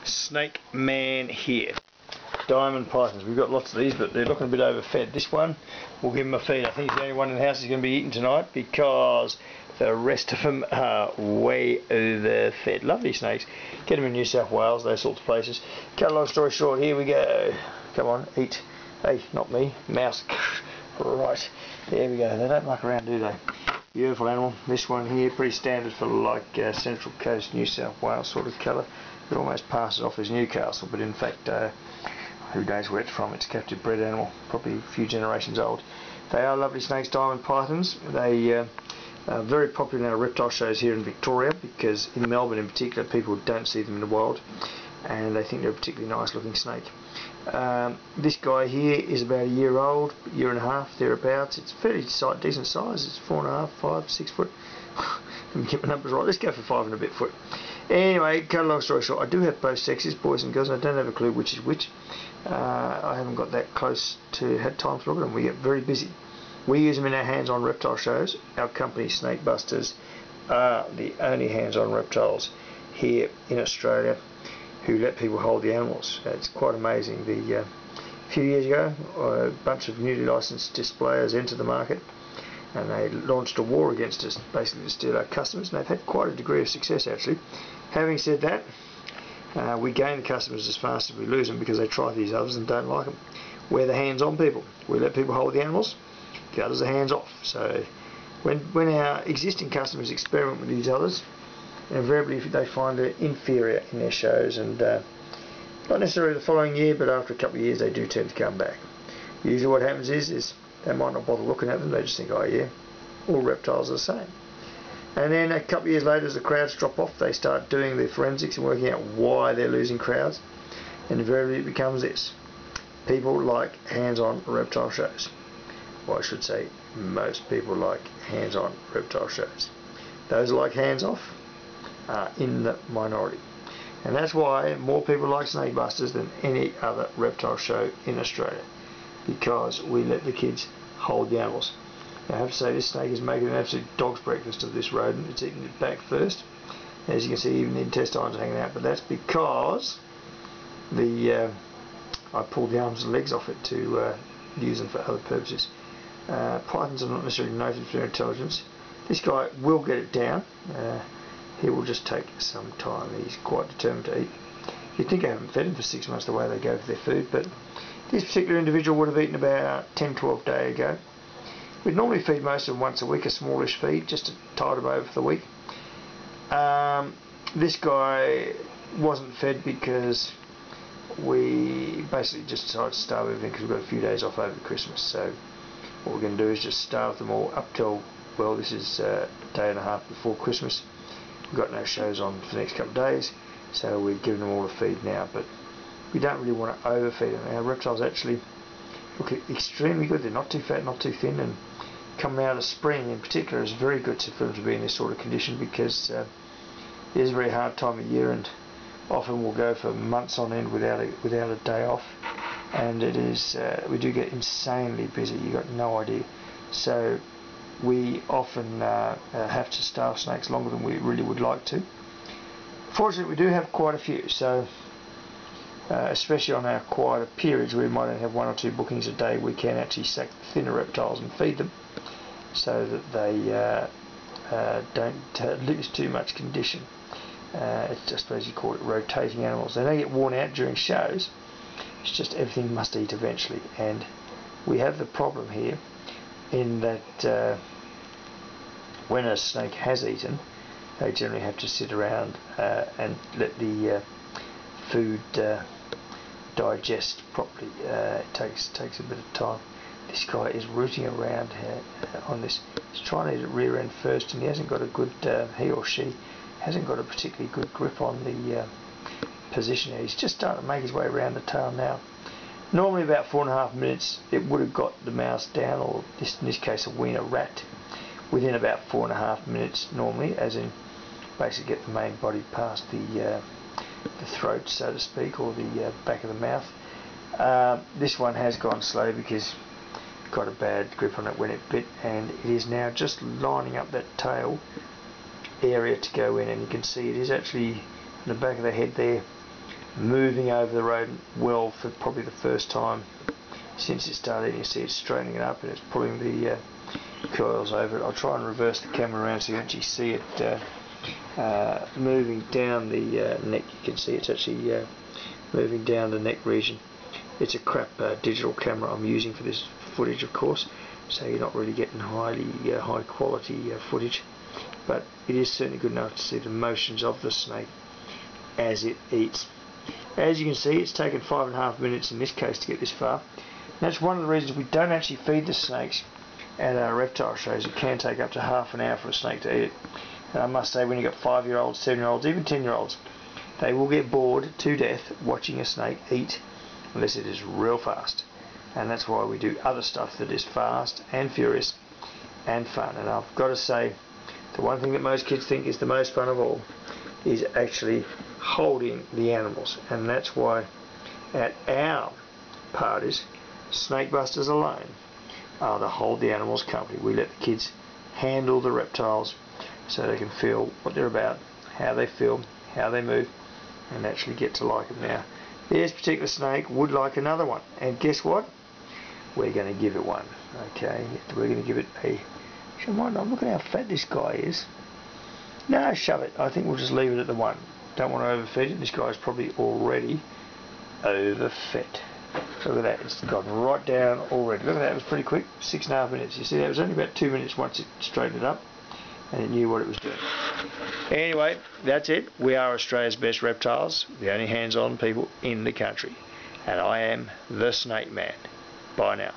snake man here. Diamond pythons. We've got lots of these, but they're looking a bit overfed. This one, we'll give him a feed. I think he's the only one in the house he's going to be eating tonight because the rest of them are way overfed. Lovely snakes. Get them in New South Wales, those sorts of places. Cut a long story short, here we go. Come on, eat. Hey, not me. Mouse. Right. There we go. They don't muck around, do they? Beautiful animal. This one here, pretty standard for like Central Coast, New South Wales sort of colour. It almost passes off as Newcastle, but in fact, who knows where it's from? It's a captive bred animal, probably a few generations old. They are lovely snakes, diamond pythons. They are very popular in our reptile shows here in Victoria because in Melbourne in particular people don't see them in the wild and they think they're a particularly nice looking snake. This guy here is about a year old, year and a half, thereabouts. It's fairly decent size. It's 4.5, 5, 6 foot. Let me get my numbers right. Let's go for 5 and a bit foot. Anyway, cut a long story short, I do have both sexes, boys and girls, and I don't have a clue which is which. I haven't got that close to had time to look at them. We get very busy. We use them in our hands-on reptile shows. Our company, Snake Busters, are the only hands-on reptiles here in Australia who let people hold the animals. It's quite amazing. A few years ago, a bunch of newly licensed displayers entered the market and they launched a war against us, basically to steal our customers, and they've had quite a degree of success actually. Having said that, we gain the customers as fast as we lose them because they try these others and don't like them. We're the hands-on people. We let people hold the animals, the others are hands-off. So when our existing customers experiment with these others, invariably they find it inferior in their shows, and not necessarily the following year, but after a couple of years they do tend to come back. Usually what happens is they might not bother looking at them, they just think, oh yeah, all reptiles are the same. And then a couple of years later, as the crowds drop off, they start doing the forensics and working out why they're losing crowds, and invariably it becomes this: people like hands-on reptile shows. Well, I should say most people like hands-on reptile shows. Those who like hands-off are in the minority, and that's why more people like Snake Busters than any other reptile show in Australia, because we let the kids hold the animals. Now, I have to say this snake is making an absolute dog's breakfast of this rodent. It's eating it back first. As you can see, even the intestines are hanging out, but that's because I pulled the arms and legs off it to use them for other purposes. Pythons are not necessarily noted for their intelligence. This guy will get it down. He will just take some time. He's quite determined to eat. You'd think I haven't fed him for 6 months the way they go for their food, but this particular individual would have eaten about 10-12 days ago. We'd normally feed most of them once a week, a smallish feed, just to tide them over for the week. This guy wasn't fed because we basically just decided to starve everything because we've got a few days off over Christmas. So what we're going to do is just starve them all up till, well, this is a day and a half before Christmas. We've got no shows on for the next couple of days, so we've given them all a feed now, but we don't really want to overfeed them. Our reptiles actually look extremely good. They're not too fat, not too thin, and coming out of spring in particular is very good for them to be in this sort of condition because it is a very hard time of year, and often we'll go for months on end without a day off, and it is we do get insanely busy. You've got no idea. So we often have to starve snakes longer than we really would like to. Fortunately, we do have quite a few, so especially on our quieter periods where we might only have 1 or 2 bookings a day, we can actually sack the thinner reptiles and feed them so that they don't lose too much condition. It's just, I suppose you call it, rotating animals. They don't get worn out during shows, it's just everything must eat eventually, and we have the problem here in that when a snake has eaten, they generally have to sit around and let the food digest properly. It takes a bit of time. This guy is rooting around on this. He's trying to eat at rear end first, and he hasn't got a good, he or she hasn't got a particularly good grip on the position here. He's just starting to make his way around the tail now. Normally about 4.5 minutes it would have got the mouse down, or in this case a wiener rat, within about 4.5 minutes normally, as in basically get the main body past the throat, so to speak, or the back of the mouth. This one has gone slow because it got a bad grip on it when it bit, and it is now just lining up that tail area to go in, and you can see it is actually in the back of the head there moving over the rodent well for probably the first time since it started. You see it's straightening it up and it's pulling the coils over it. I'll try and reverse the camera around so you actually see it moving down the neck. You can see it's actually moving down the neck region. It's a crap digital camera I'm using for this footage, of course, so you're not really getting high quality footage, but it is certainly good enough to see the motions of the snake as it eats. As you can see, it's taken 5.5 minutes in this case to get this far. That's one of the reasons we don't actually feed the snakes at our reptile shows. It can take up to half an hour for a snake to eat it. And I must say, when you've got 5-year-olds, 7-year-olds, even 10-year-olds, they will get bored to death watching a snake eat unless it is real fast. And that's why we do other stuff that is fast and furious and fun. And I've got to say, the one thing that most kids think is the most fun of all is actually holding the animals. And that's why at our parties, Snake Busters alone are to hold the animals company. We let the kids handle the reptiles so they can feel what they're about, how they feel, how they move, and actually get to like them. Now, this particular snake would like another one, and guess what? We're going to give it one. Okay, we're going to give it a... Look at how fat this guy is. No, shove it. I think we'll just leave it at the one. Don't want to overfeed it. This guy's probably already overfed. Look at that, it's gone right down already. Look at that, it was pretty quick, 6.5 minutes. You see, that was only about 2 minutes once it straightened it up and it knew what it was doing. Anyway, that's it. We are Australia's best reptiles, the only hands-on people in the country. And I am the Snake Man. Bye now.